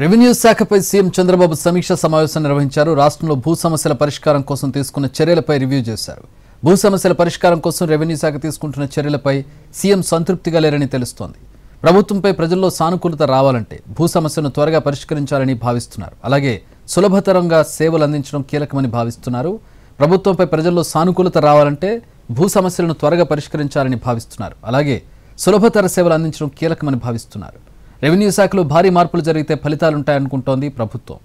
Revenue శాఖపై CM Chandrababu సమీక్ష సమావేశం నిర్వహించారు. రాష్ట్రంలో భూ సమస్యల పరిష్కారం కోసం తీసుకున్న చర్యలపై రివ్యూ చేశారు. భూ సమస్యల పరిష్కారం కోసం రెవెన్యూ శాఖ తీసుకుంటున్న చర్యలపై సీఎం సంతృప్తిగా లేరని తెలుస్తోంది. ప్రభుత్వంపై ప్రజల్లో సానుకూలత రావాలంటే భూ సమస్యను త్వరగా పరిష్కరించాలని భావిస్తున్నారు. అలాగే సులభతరంగా సేవలు అందించడం కీలకమని భావిస్తున్నారు. ప్రభుత్వంపై ప్రజల్లో సానుకూలత రావాలంటే భూ సమస్యలను త్వరగా పరిష్కరించాలని భావిస్తున్నారు. అలాగే సులభతర సేవలు అందించడం కీలకమని భావిస్తున్నారు. రెవెన్యూ శాఖలో భారీ మార్పులు జరిగితే ఫలితాలుంటాయనుకుంటోంది ప్రభుత్వం.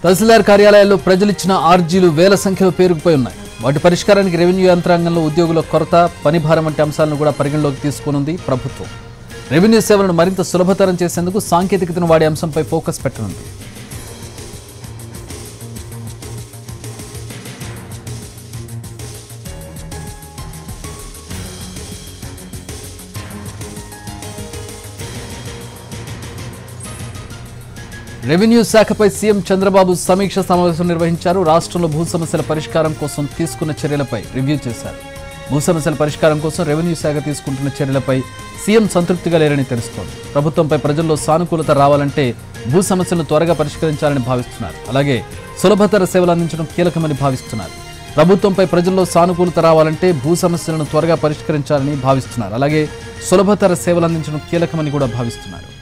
తహసీల్దార్ కార్యాలయాల్లో ప్రజలిచ్చిన ఆర్జీలు వేల సంఖ్యలో పేరుకుపోయి ఉన్నాయి. వాటి పరిష్కారానికి రెవెన్యూ యంత్రాంగంలో ఉద్యోగుల కొరత, పనిభారం వంటి అంశాలను కూడా పరిగణలోకి తీసుకునుంది ప్రభుత్వం. రెవెన్యూ సేవలను మరింత సులభతరం చేసేందుకు సాంకేతికతను వాడే అంశంపై ఫోకస్ పెట్టనుంది. రెవెన్యూ శాఖపై సీఎం చంద్రబాబు సమీక్ష సమావేశం నిర్వహించారు. రాష్ట్రంలో భూ సమస్యల పరిష్కారం కోసం తీసుకున్న చర్యలపై రివ్యూ చేశారు. భూ సమస్యల పరిష్కారం కోసం రెవెన్యూ శాఖ తీసుకుంటున్న చర్యలపై సీఎం సంతృప్తిగా లేరని తెలుస్తోంది. ప్రభుత్వంపై ప్రజల్లో సానుకూలత రావాలంటే భూ సమస్యలను త్వరగా పరిష్కరించాలని భావిస్తున్నారు. అలాగే సులభతర సేవలు అందించడం కీలకమని భావిస్తున్నారు. ప్రభుత్వంపై ప్రజల్లో సానుకూలత రావాలంటే భూ సమస్యలను త్వరగా పరిష్కరించాలని భావిస్తున్నారు. అలాగే సులభతర సేవలు అందించడం కీలకమని కూడా భావిస్తున్నారు.